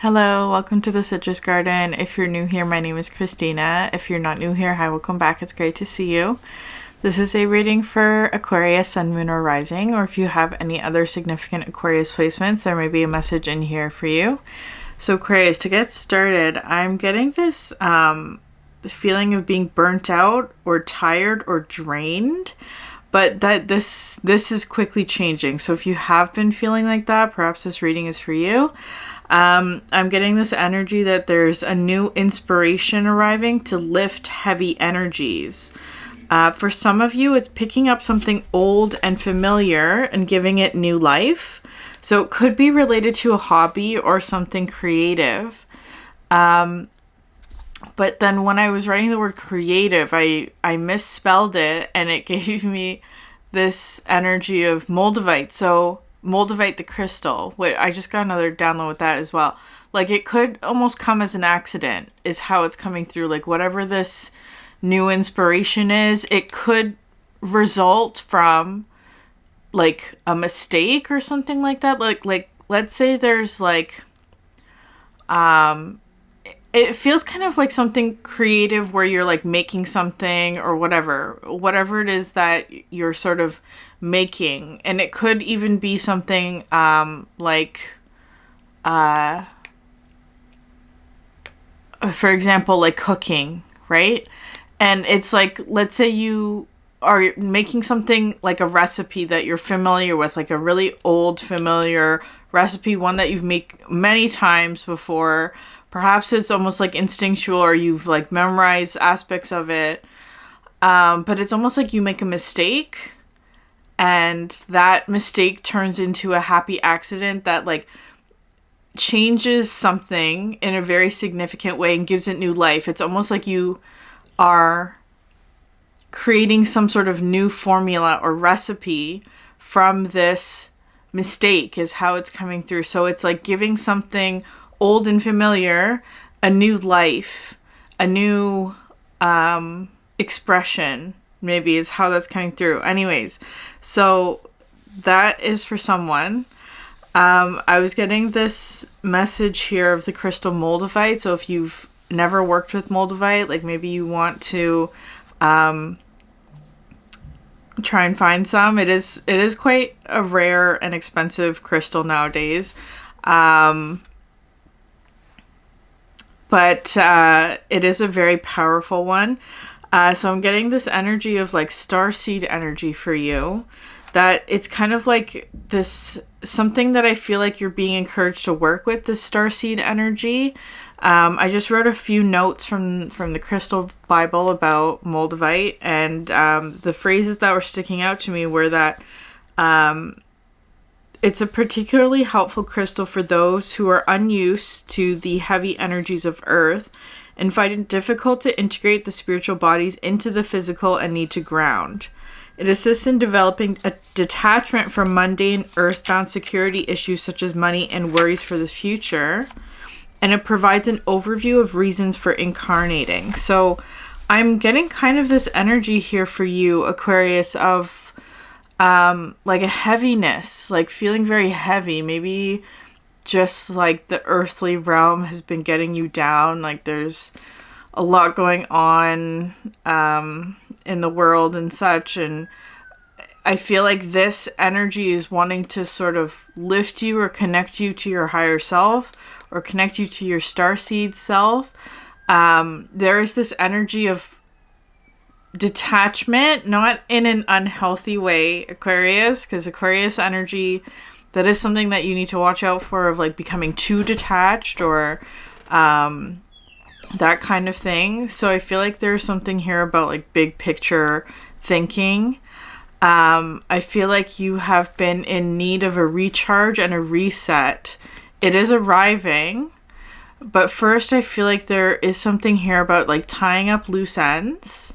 Hello, welcome to the Citrus Garden. If you're new here, my name is Christina. If you're not new here, hi, welcome back. It's great to see you. This is a reading for Aquarius, Sun, Moon, or Rising, or if you have any other significant Aquarius placements, there may be a message in here for you. So Aquarius, to get started, I'm getting this feeling of being burnt out or tired or drained, but that this is quickly changing. So if you have been feeling like that, perhaps this reading is for you. I'm getting this energy that there's a new inspiration arriving to lift heavy energies. For some of you, it's picking up something old and familiar and giving it new life. So it could be related to a hobby or something creative. But then when I was writing the word creative, I misspelled it and it gave me this energy of moldavite. So moldavite the crystal. Wait, I just got another download with that as well. Like it could almost come as an accident is how it's coming through. Like whatever this new inspiration is, it could result from like a mistake or something like that. Like let's say there's like it feels kind of like something creative where you're like making something or whatever it is that you're sort of making. And it could even be something like for example, like cooking, right? And it's like, let's say you are making something like a recipe that you're familiar with, like a really old familiar recipe, one that you've made many times before. Perhaps it's almost like instinctual or you've like memorized aspects of it. But it's almost like you make a mistake and that mistake turns into a happy accident that like changes something in a very significant way and gives it new life. It's almost like you are creating some sort of new formula or recipe from this mistake is how it's coming through. So it's like giving something old and familiar a new life, a new expression, maybe is how that's coming through. Anyways, so that is for someone. I was getting this message here of the crystal moldavite. So if you've never worked with moldavite, like maybe you want to try and find some. It is quite a rare and expensive crystal nowadays. But it is a very powerful one. So I'm getting this energy of like starseed energy for you. That it's kind of like this, something that I feel like you're being encouraged to work with, this starseed energy. I just wrote a few notes from the Crystal Bible about moldavite. And the phrases that were sticking out to me were that it's a particularly helpful crystal for those who are unused to the heavy energies of Earth and find it difficult to integrate the spiritual bodies into the physical and need to ground. It assists in developing a detachment from mundane earthbound security issues such as money and worries for the future. And it provides an overview of reasons for incarnating. So I'm getting kind of this energy here for you, Aquarius, of like a heaviness, like feeling very heavy. Maybe just like the earthly realm has been getting you down. Like there's a lot going on in the world and such. And I feel like this energy is wanting to sort of lift you or connect you to your higher self or connect you to your starseed self. There is this energy of detachment, not in an unhealthy way, Aquarius, because Aquarius energy, that is something that you need to watch out for, of like becoming too detached or that kind of thing. So I feel like there's something here about like big picture thinking. I feel like you have been in need of a recharge and a reset. It is arriving, but first I feel like there is something here about like tying up loose ends.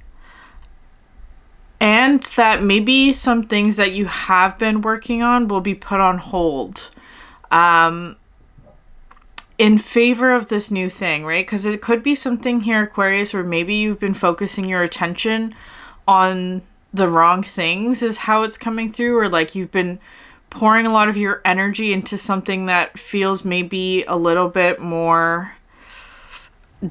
And that maybe some things that you have been working on will be put on hold in favor of this new thing, right? Because it could be something here, Aquarius, where maybe you've been focusing your attention on the wrong things is how it's coming through. Or like you've been pouring a lot of your energy into something that feels maybe a little bit more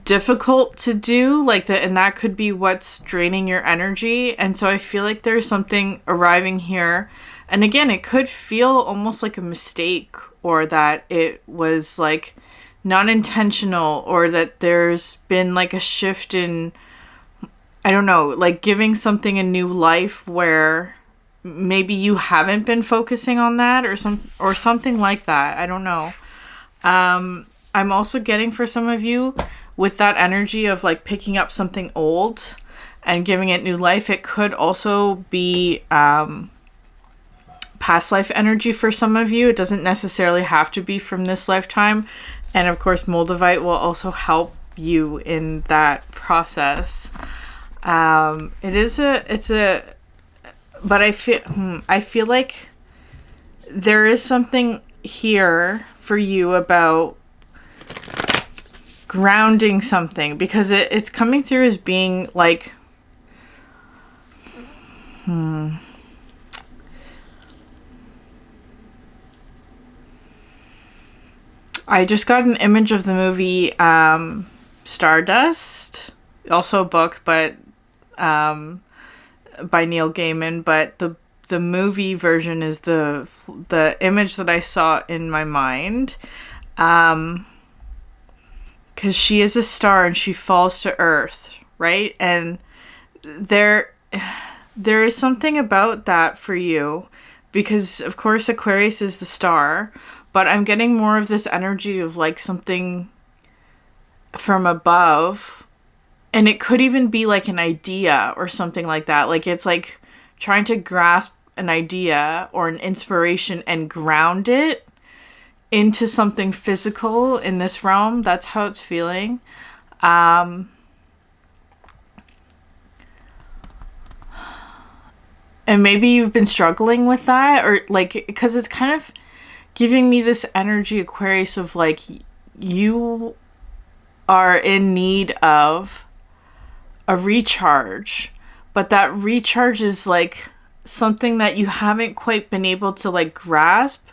difficult to do, like that, and that could be what's draining your energy. And so I feel like there's something arriving here, and again, it could feel almost like a mistake, or that it was like not intentional, or that there's been like a shift in, I don't know, like giving something a new life where maybe you haven't been focusing on that, or something like that. I don't know. I'm also getting, for some of you, with that energy of like picking up something old and giving it new life, it could also be past life energy for some of you. It doesn't necessarily have to be from this lifetime. And of course, Moldavite will also help you in that process. But I feel like there is something here for you about grounding something, because it's coming through as being like, I just got an image of the movie Stardust, also a book, but by Neil Gaiman, but the movie version is the image that I saw in my mind. Because she is a star and she falls to earth, right? And there is something about that for you, because of course Aquarius is the star, but I'm getting more of this energy of like something from above, and it could even be like an idea or something like that. Like it's like trying to grasp an idea or an inspiration and ground it into something physical in this realm. That's how it's feeling. And maybe you've been struggling with that, or like, because it's kind of giving me this energy, Aquarius, of like you are in need of a recharge, but that recharge is like something that you haven't quite been able to like grasp.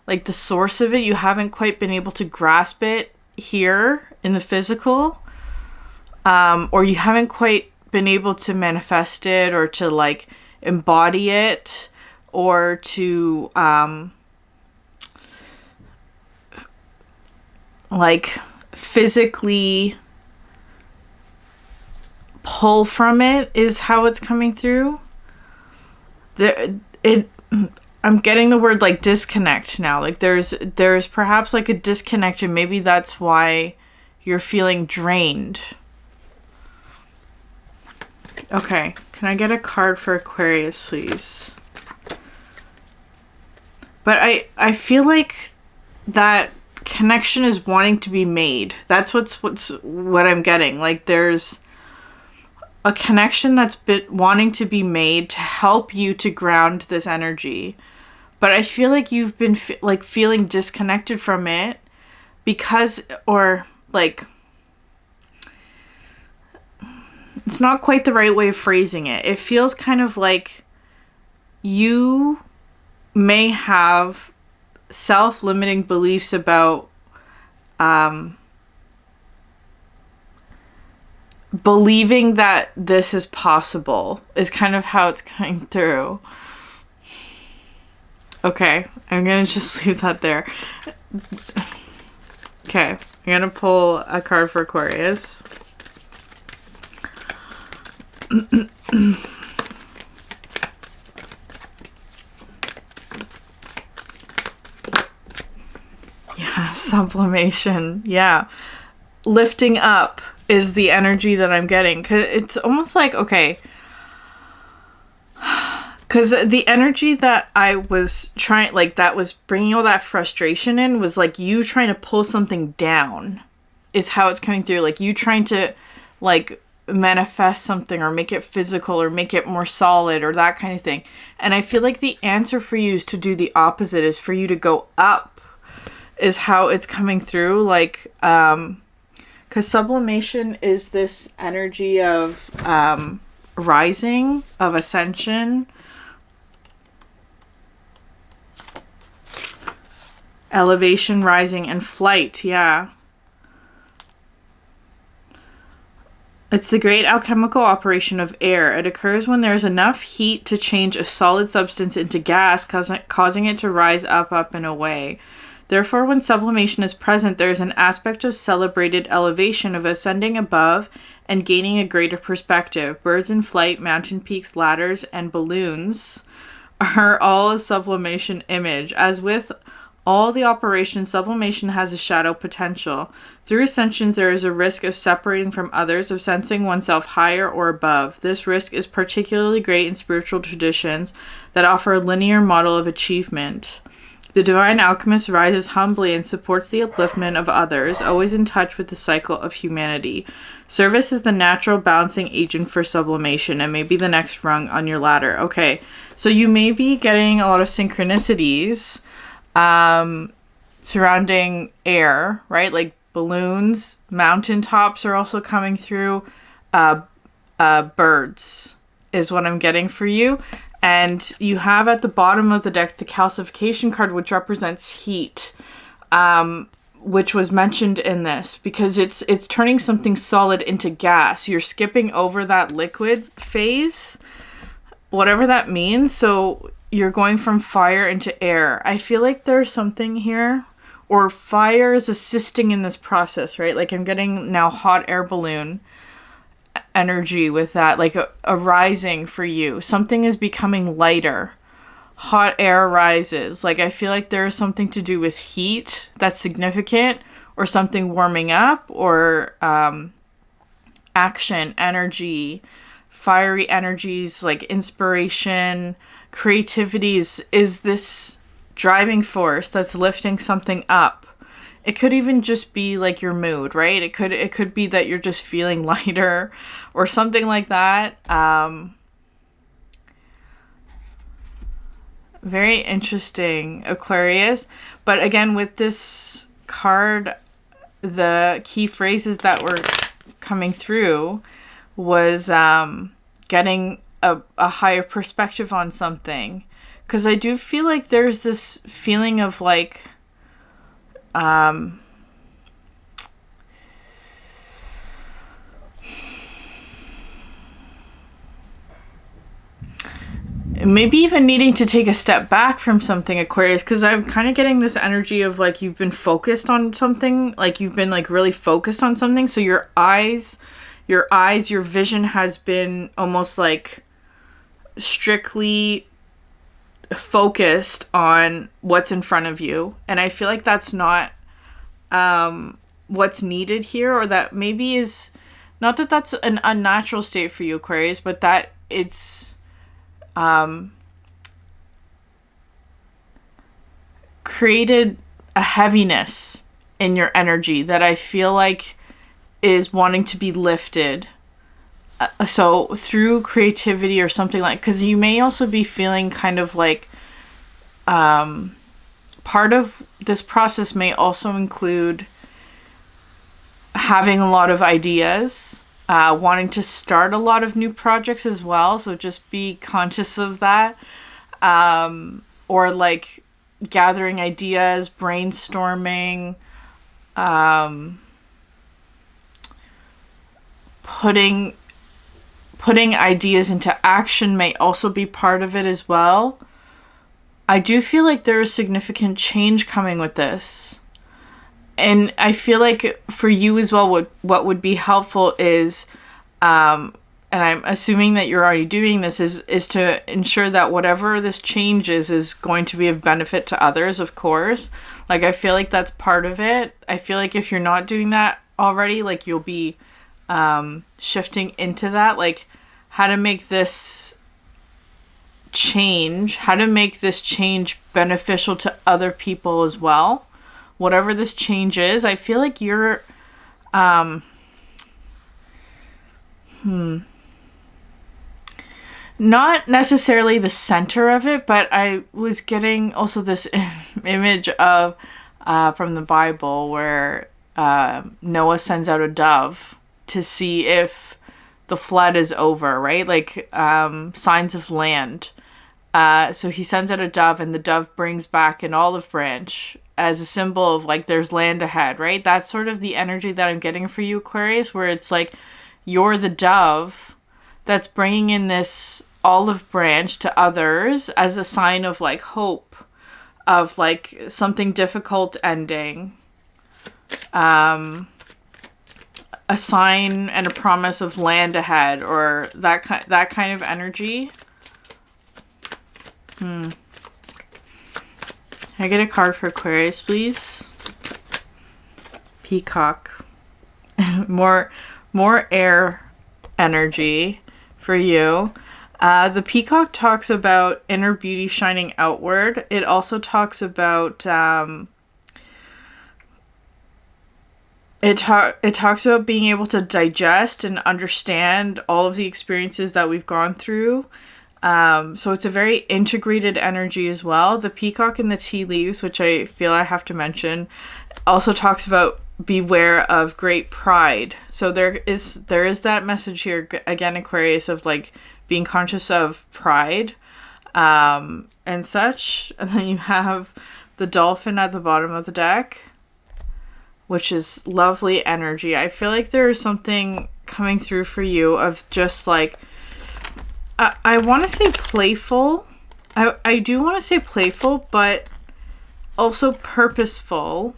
Like the source of it, you haven't quite been able to grasp it here in the physical, or you haven't quite been able to manifest it, or to like embody it, or to like physically pull from it, is how it's coming through. I'm getting the word like disconnect now. Like there's perhaps like a disconnect, and maybe that's why you're feeling drained. Okay, can I get a card for Aquarius, please? But I feel like that connection is wanting to be made. That's what I'm getting. Like there's a connection that's wanting to be made to help you to ground this energy. But I feel like you've been feeling disconnected from it because, or like, it's not quite the right way of phrasing it. It feels kind of like you may have self-limiting beliefs about believing that this is possible, is kind of how it's coming through. Okay, I'm gonna just leave that there. Okay, I'm gonna pull a card for Aquarius. Yeah, sublimation. Yeah. Lifting up is the energy that I'm getting. 'Cause it's almost like, okay, because the energy that I was trying, like, that was bringing all that frustration in, was like you trying to pull something down, is how it's coming through. Like you trying to, like, manifest something, or make it physical, or make it more solid, or that kind of thing. And I feel like the answer for you is to do the opposite, is for you to go up, is how it's coming through. Like, because sublimation is this energy of rising, of ascension. Elevation, rising, and flight. Yeah. It's the great alchemical operation of air. It occurs when there is enough heat to change a solid substance into gas, causing it to rise up, and away. Therefore, when sublimation is present, there is an aspect of celebrated elevation, of ascending above and gaining a greater perspective. Birds in flight, mountain peaks, ladders, and balloons are all a sublimation image. As with all the operations, sublimation has a shadow potential. Through ascensions, there is a risk of separating from others, of sensing oneself higher or above. This risk is particularly great in spiritual traditions that offer a linear model of achievement. The divine alchemist rises humbly and supports the upliftment of others, always in touch with the cycle of humanity. Service is the natural balancing agent for sublimation and may be the next rung on your ladder. Okay, so you may be getting a lot of synchronicities surrounding air, right? Like balloons, mountaintops are also coming through. Birds is what I'm getting for you. And you have at the bottom of the deck the calcification card, which represents heat, which was mentioned in this because it's turning something solid into gas. You're skipping over that liquid phase, whatever that means. So you're going from fire into air. I feel like there's something here, or fire is assisting in this process, right? Like I'm getting now hot air balloon energy with that, like a rising for you. Something is becoming lighter. Hot air rises. Like I feel like there is something to do with heat that's significant, or something warming up, or action, energy, fiery energies like inspiration, creativity is this driving force that's lifting something up. It could even just be like your mood, right? It could be that you're just feeling lighter or something like that. Very interesting, Aquarius. But again, with this card, the key phrases that were coming through was getting a higher perspective on something. Because I do feel like there's this feeling of like maybe even needing to take a step back from something, Aquarius, because I'm kind of getting this energy of like you've been focused on something, like you've been like really focused on something, so your vision has been almost like strictly focused on what's in front of you. And I feel like that's not what's needed here, or that maybe is not that that's an unnatural state for you, Aquarius, but that it's created a heaviness in your energy that I feel like is wanting to be lifted. So through creativity or something like, because you may also be feeling kind of like part of this process may also include having a lot of ideas, wanting to start a lot of new projects as well. So just be conscious of that. Or like gathering ideas, brainstorming, putting ideas into action may also be part of it as well. I do feel like there is significant change coming with this. And I feel like for you as well, what would be helpful is, and I'm assuming that you're already doing this, is to ensure that whatever this change is going to be of benefit to others, of course. Like, I feel like that's part of it. I feel like if you're not doing that already, like, you'll be shifting into that, like how to make this change beneficial to other people as well. Whatever this change is, I feel like you're not necessarily the center of it, but I was getting also this image of from the Bible where Noah sends out a dove to see if the flood is over, right? Like signs of land. So he sends out a dove, and the dove brings back an olive branch as a symbol of like there's land ahead, right? That's sort of the energy that I'm getting for you, Aquarius, where it's like you're the dove that's bringing in this olive branch to others as a sign of like hope, of like something difficult ending, a sign and a promise of land ahead, or that kind of energy. Can I get a card for Aquarius, please? Peacock. more air energy for you. The peacock talks about inner beauty shining outward. It also talks about it talks about being able to digest and understand all of the experiences that we've gone through. So it's a very integrated energy as well. The peacock in the tea leaves, which I feel I have to mention, also talks about beware of great pride. So there is that message here again, Aquarius, of like being conscious of pride and such. And then you have the dolphin at the bottom of the deck, which is lovely energy. I feel like there is something coming through for you of just like, I want to say playful. I do want to say playful, but also purposeful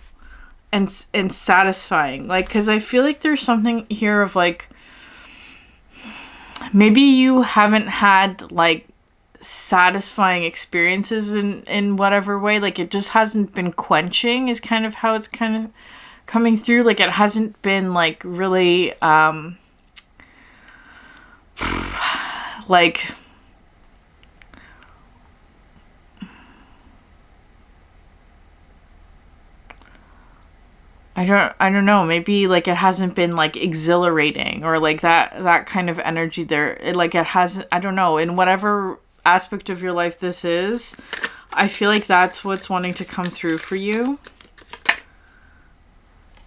and satisfying. Like, because I feel like there's something here of like, maybe you haven't had like satisfying experiences in whatever way. Like, it just hasn't been quenching is kind of how it's kind of coming through. Like, it hasn't been like really like I don't know, maybe like it hasn't been like exhilarating or like that kind of energy there. It hasn't, I don't know, in whatever aspect of your life this is, I feel like that's what's wanting to come through for you.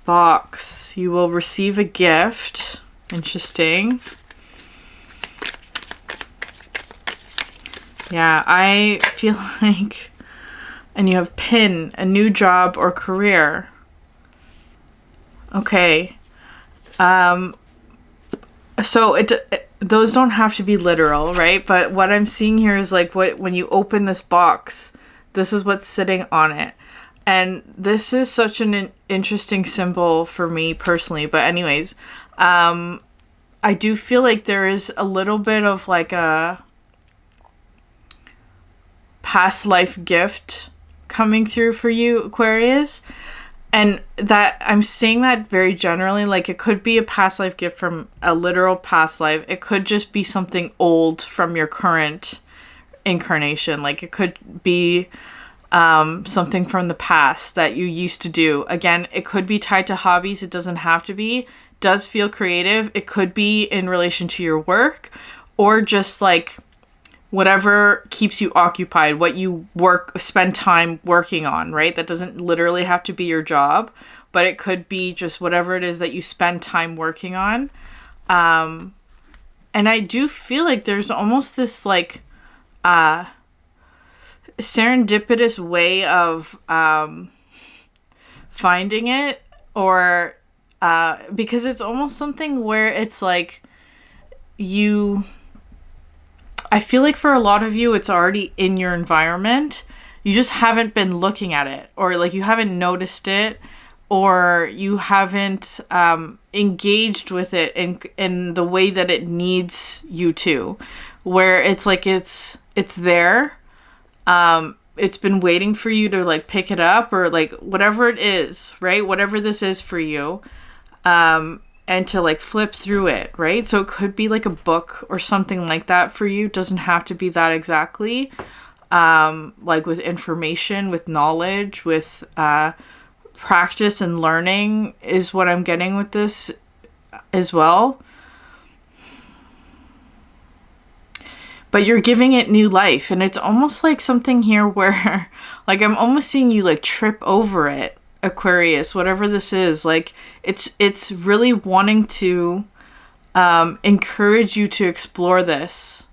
Box, you will receive a gift. Interesting. Yeah, I feel like, and you have pin, a new job or career. Okay. So those don't have to be literal, right? But what I'm seeing here is like when you open this box, this is what's sitting on it. And this is such an interesting symbol for me personally. But anyways, I do feel like there is a little bit of like a past life gift coming through for you, Aquarius. And that I'm saying that very generally, like it could be a past life gift from a literal past life. It could just be something old from your current incarnation. Like it could be something from the past that you used to do. Again, it could be tied to hobbies. It doesn't have to be. It does feel creative. It could be in relation to your work, or just like whatever keeps you occupied, what you spend time working on, right? That doesn't literally have to be your job, but it could be just whatever it is that you spend time working on. And I do feel like there's almost this like serendipitous way of finding it, or because it's almost something where it's like I feel like for a lot of you, it's already in your environment. You just haven't been looking at it, or like you haven't noticed it, or you haven't engaged with it in the way that it needs you to, where it's like it's there. It's been waiting for you to like pick it up, or like whatever it is, right? Whatever this is for you. And to like flip through it, right? So it could be like a book or something like that for you. It doesn't have to be that exactly. Like with information, with knowledge, with practice and learning is what I'm getting with this as well. But you're giving it new life, and it's almost like something here where like I'm almost seeing you like trip over it, Aquarius, whatever this is. Like it's really wanting to encourage you to explore this.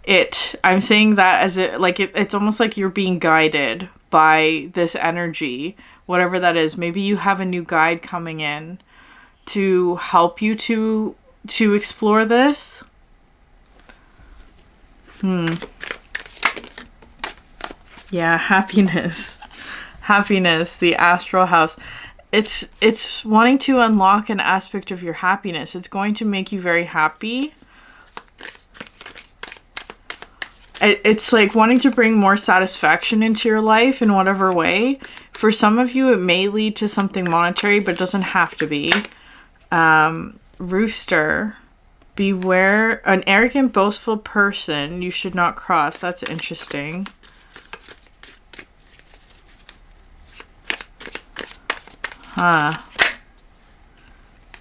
I'm saying that as it's almost like you're being guided by this energy, whatever that is. Maybe you have a new guide coming in to help you to explore this. Yeah, happiness. Happiness, the astral house. It's wanting to unlock an aspect of your happiness. It's going to make you very happy. It's like wanting to bring more satisfaction into your life in whatever way. For some of you, it may lead to something monetary, but it doesn't have to be. Rooster. Beware an arrogant, boastful person you should not cross. That's interesting.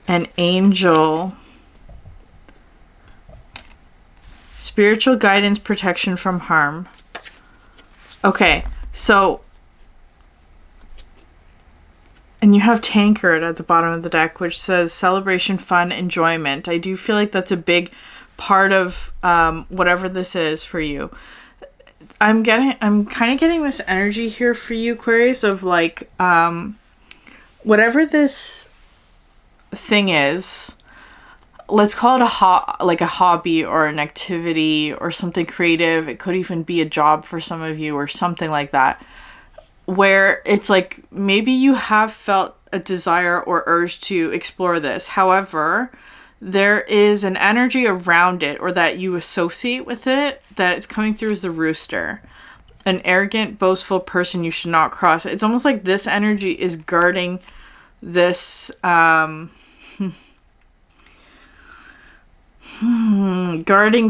An angel. Spiritual guidance, protection from harm. Okay, so... And you have Tankard at the bottom of the deck, which says celebration, fun, enjoyment. I do feel like that's a big part of whatever this is for you. I'm kind of getting this energy here for you, Aquarius, of like... whatever this thing is, let's call it a hobby or an activity or something creative. It could even be a job for some of you or something like that, where it's like maybe you have felt a desire or urge to explore this. However, there is an energy around it or that you associate with it that is coming through as the Rooster. An arrogant, boastful person you should not cross. It's almost like this energy is guarding this, guarding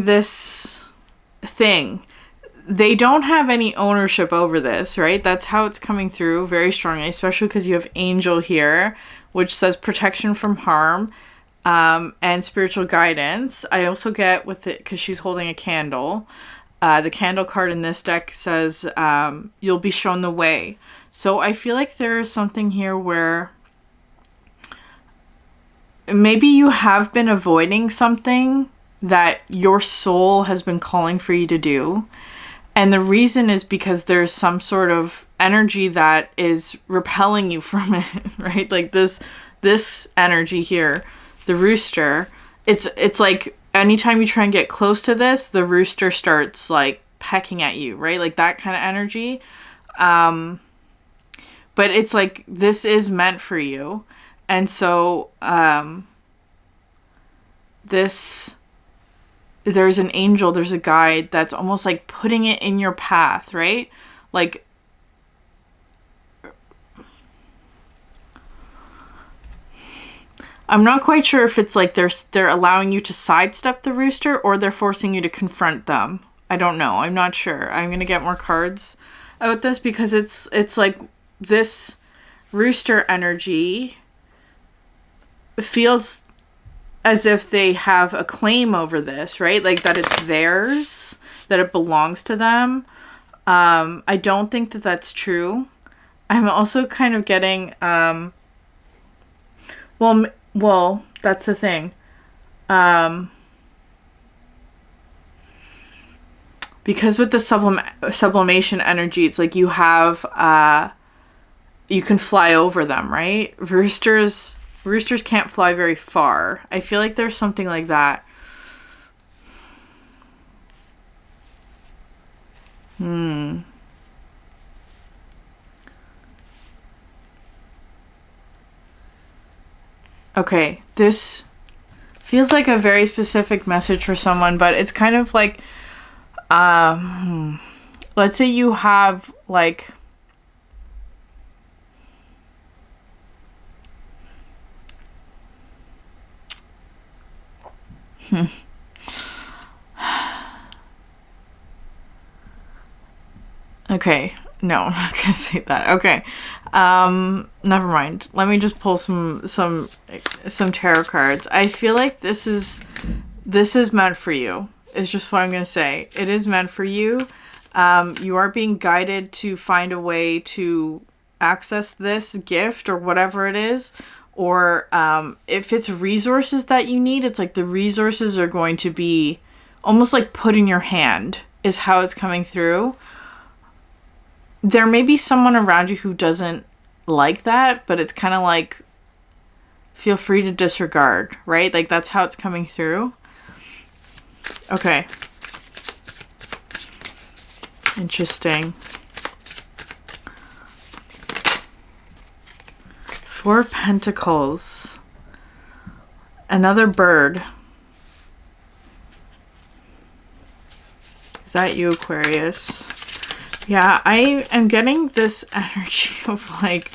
this thing. They don't have any ownership over this, right? That's how it's coming through very strongly, especially because you have Angel here, which says protection from harm, and spiritual guidance. I also get with it, because she's holding a candle. The candle card in this deck says, you'll be shown the way. So I feel like there is something here where maybe you have been avoiding something that your soul has been calling for you to do. And the reason is because there's some sort of energy that is repelling you from it, right? Like this energy here, the Rooster, it's like, anytime you try and get close to this, the Rooster starts like pecking at you, right? Like that kind of energy. But it's like, this is meant for you. And so, there's an angel, there's a guide that's almost like putting it in your path, right? Like, I'm not quite sure if it's like they're allowing you to sidestep the Rooster or they're forcing you to confront them. I don't know. I'm not sure. I'm going to get more cards out this because it's like this Rooster energy feels as if they have a claim over this, right? Like that it's theirs, that it belongs to them. I don't think that that's true. I'm also kind of getting, well, that's the thing. Because with the sublimation energy, it's like you have, you can fly over them, right? Roosters can't fly very far. I feel like there's something like that. Okay, this feels like a very specific message for someone, but it's kind of like, let's say you have like, okay, no, I'm not gonna say that. Okay, never mind. Let me just pull some tarot cards. I feel like this is meant for you. Is just what I'm gonna say. It is meant for you. You are being guided to find a way to access this gift or whatever it is. Or if it's resources that you need, it's like the resources are going to be almost like put in your hand is how it's coming through. There may be someone around you who doesn't like that, but it's kind of like, feel free to disregard, right? Like that's how it's coming through. Okay. Interesting. 4 of Pentacles. Another bird. Is that you, Aquarius? Yeah, I am getting this energy of like...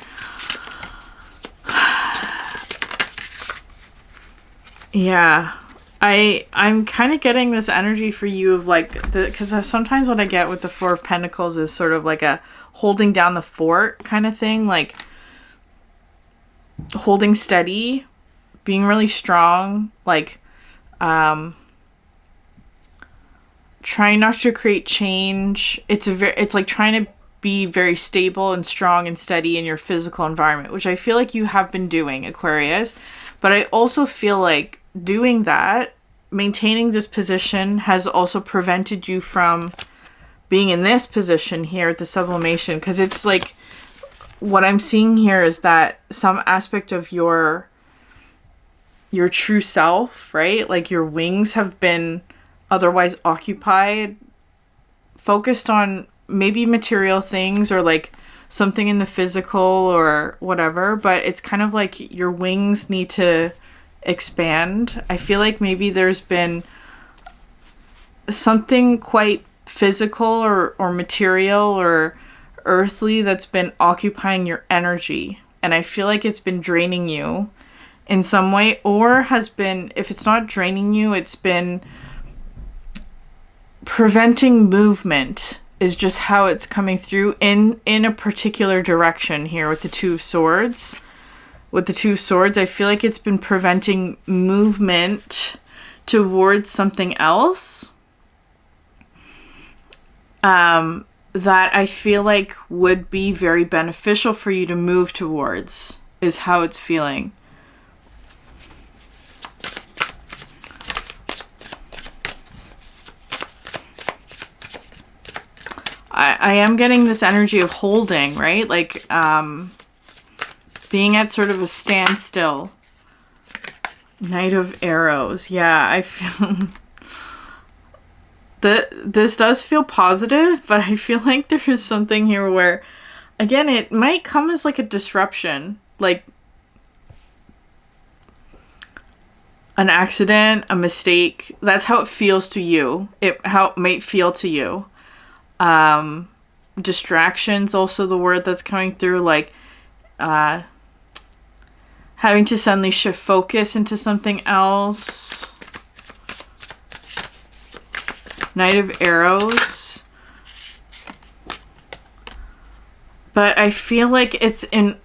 yeah. I'm kind of getting this energy for you of like... because sometimes what I get with the 4 of Pentacles is sort of like a holding down the fort kind of thing. Like holding steady, being really strong, like trying not to create change. It's like trying to be very stable and strong and steady in your physical environment, which I feel like you have been doing, Aquarius. But I also feel like doing that, maintaining this position, has also prevented you from being in this position here at the sublimation, because it's like what I'm seeing here is that some aspect of your true self, right? Like your wings have been otherwise occupied, focused on maybe material things or like something in the physical or whatever, but it's kind of like your wings need to expand. I feel like maybe there's been something quite physical or material or earthly that's been occupying your energy, and I feel like it's been draining you in some way, or has been, if it's not draining you, it's been preventing movement, is just how it's coming through in a particular direction here with the 2 of Swords. With the 2 of Swords, I feel like it's been preventing movement towards something else that I feel like would be very beneficial for you to move towards, is how it's feeling. I am getting this energy of holding, right? Like, being at sort of a standstill. Knight of Arrows. Yeah, I feel... this does feel positive, but I feel like there is something here where, again, it might come as like a disruption. Like, an accident, a mistake. That's how it feels to you. How it might feel to you. Distractions, also the word that's coming through, like having to suddenly shift focus into something else. Knight of Arrows. But I feel like it's in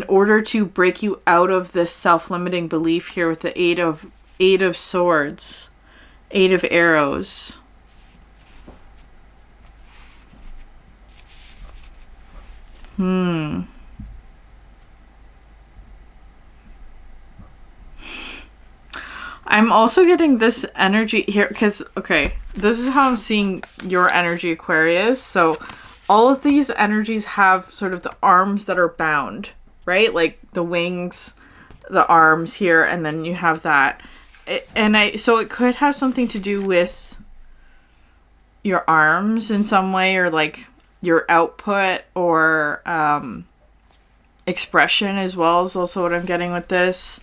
order to break you out of this self-limiting belief here with the 8 of Swords, 8 of Arrows. I'm also getting this energy here because, okay, this is how I'm seeing your energy, Aquarius. So all of these energies have sort of the arms that are bound, right? Like the wings, the arms here, and then you have that. So it could have something to do with your arms in some way, or like your output or expression as well is also what I'm getting with this.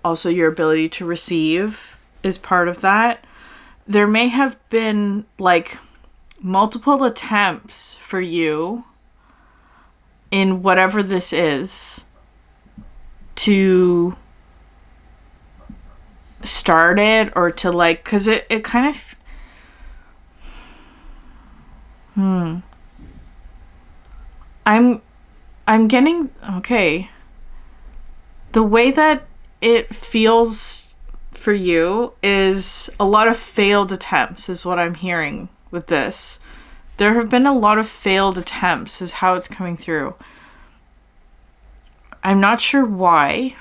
Also, your ability to receive is part of that. There may have been like multiple attempts for you in whatever this is to start it, or to like, because it kind of I'm getting, okay, the way that it feels for you is a lot of failed attempts is what I'm hearing with this. There have been a lot of failed attempts is how it's coming through. I'm not sure why.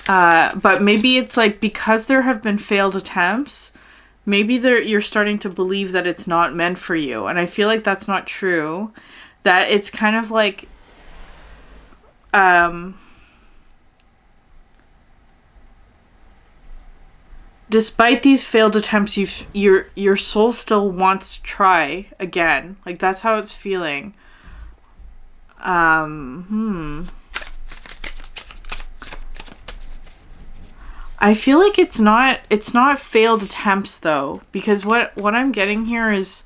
But maybe it's like because there have been failed attempts, maybe you're starting to believe that it's not meant for you. And I feel like that's not true. That it's kind of like, despite these failed attempts, your soul still wants to try again. Like, that's how it's feeling. I feel like it's not failed attempts though, because what I'm getting here is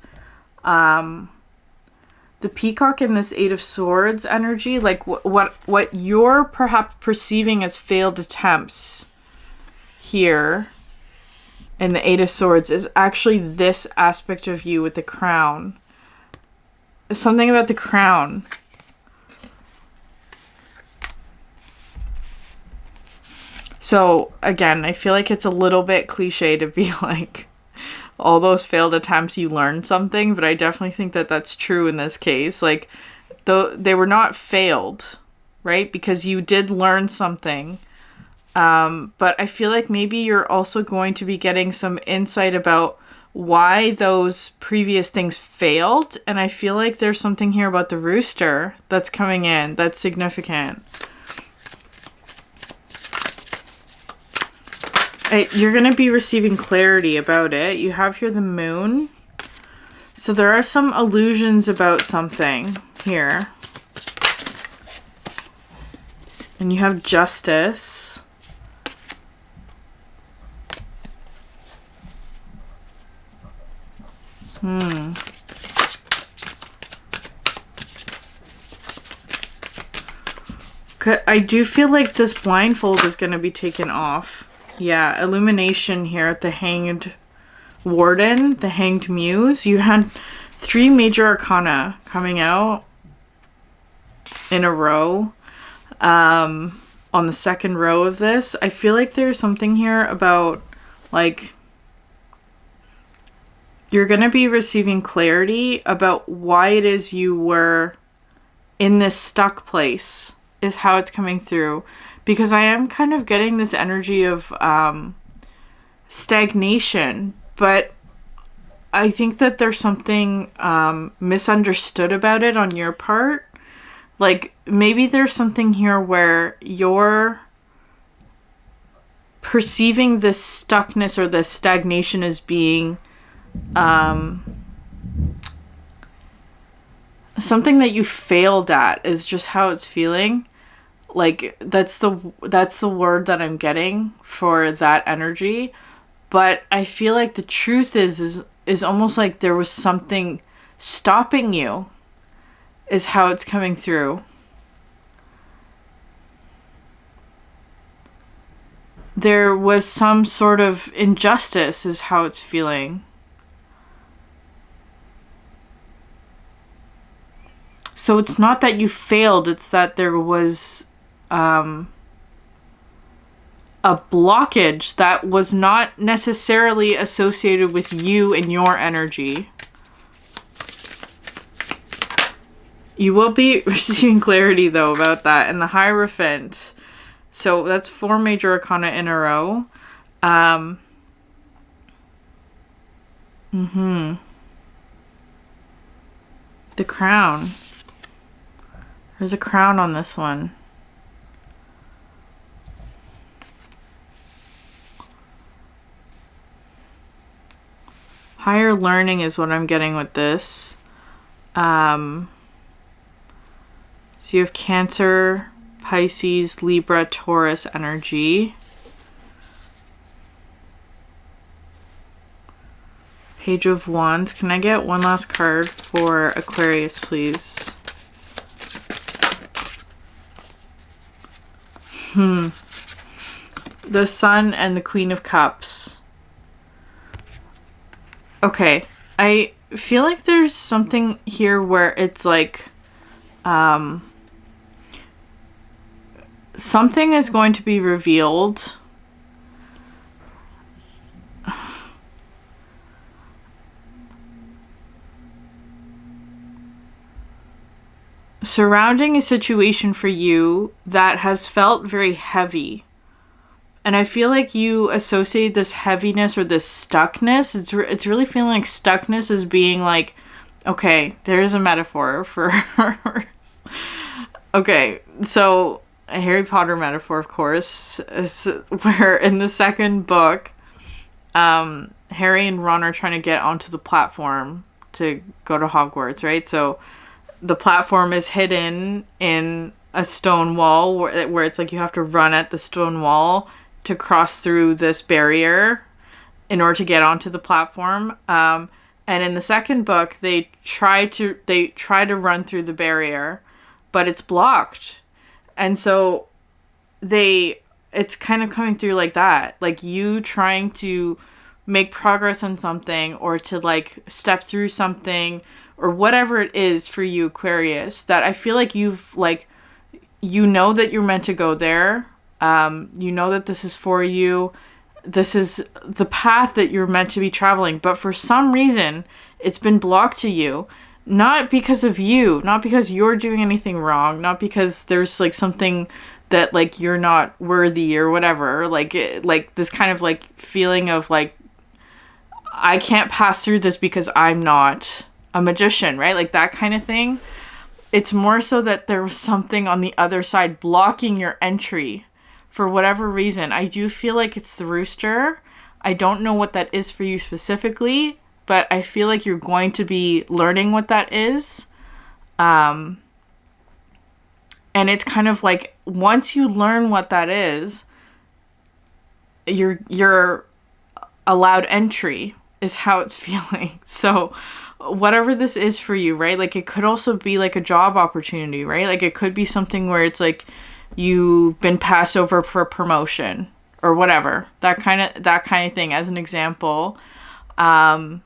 the peacock in this Eight of Swords energy, like what you're perhaps perceiving as failed attempts here in the Eight of Swords is actually this aspect of you with the crown. Something about the crown. So, again, I feel like it's a little bit cliche to be like, all those failed attempts, you learned something, but I definitely think that that's true in this case. Like, they were not failed, right? Because you did learn something. But I feel like maybe you're also going to be getting some insight about why those previous things failed. And I feel like there's something here about the rooster that's coming in that's significant. You're going to be receiving clarity about it. You have here the moon. So there are some illusions about something here. And you have justice. I do feel like this blindfold is going to be taken off. Yeah, illumination here at the Hanged Warden, the Hanged Muse. You had 3 major arcana coming out in a row. On the second row of this, I feel like there's something here about, like, you're going to be receiving clarity about why it is you were in this stuck place, is how it's coming through. Because I am kind of getting this energy of stagnation, but I think that there's something misunderstood about it on your part. Like, maybe there's something here where you're perceiving this stuckness or this stagnation as being something that you failed at, is just how it's feeling. Like, that's the word that I'm getting for that energy. But I feel like the truth is almost like there was something stopping you, is how it's coming through. There was some sort of injustice, is how it's feeling. So it's not that you failed, it's that there was a blockage that was not necessarily associated with you and your energy. You will be receiving clarity, though, about that. And the Hierophant. So that's 4 major arcana in a row. The crown. There's a crown on this one. Higher learning is what I'm getting with this. So you have Cancer, Pisces, Libra, Taurus energy. Page of Wands. Can I get one last card for Aquarius, please? The Sun and the Queen of Cups. Okay, I feel like there's something here where it's like, something is going to be revealed. Surrounding a situation for you that has felt very heavy. And I feel like you associate this heaviness or this stuckness. It's really feeling like stuckness as being like, okay, there's a metaphor for okay, so a Harry Potter metaphor, of course, is where in the second book, Harry and Ron are trying to get onto the platform to go to Hogwarts, right? So the platform is hidden in a stone wall where it's like you have to run at the stone wall to cross through this barrier in order to get onto the platform. And in the second book, they try to run through the barrier, but it's blocked. And so it's kind of coming through like that, like you trying to make progress on something or to like step through something or whatever it is for you, Aquarius, that I feel like you've like, you know that you're meant to go there. You know that this is for you. This is the path that you're meant to be traveling. But for some reason, it's been blocked to you. Not because of you. Not because you're doing anything wrong. Not because there's like something that like you're not worthy or whatever. Like this kind of like feeling of like, I can't pass through this because I'm not a magician, right? Like that kind of thing. It's more so that there was something on the other side blocking your entry for whatever reason. I do feel like it's the rooster. I don't know what that is for you specifically, but I feel like you're going to be learning what that is. And it's kind of like once you learn what that is, you're allowed entry is how it's feeling. So whatever this is for you, right? Like it could also be like a job opportunity, right? Like it could be something where it's like you've been passed over for a promotion or whatever, that kind of thing as an example. And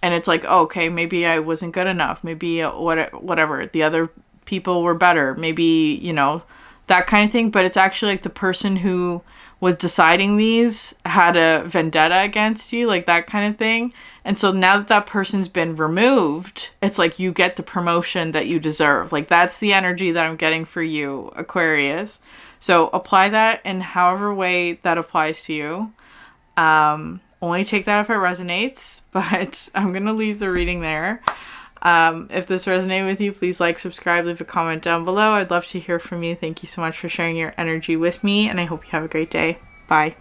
it's like, oh, okay, maybe I wasn't good enough. Maybe whatever, the other people were better. Maybe, you know, that kind of thing. But it's actually like the person who was deciding these had a vendetta against you, like that kind of thing. And so now that person's been removed, it's like you get the promotion that you deserve. Like that's the energy that I'm getting for you, Aquarius. So apply that in however way that applies to you. Only take that if it resonates, but I'm going to leave the reading there. If this resonated with you, please like, subscribe, leave a comment down below. I'd love to hear from you. Thank you so much for sharing your energy with me, and I hope you have a great day. Bye.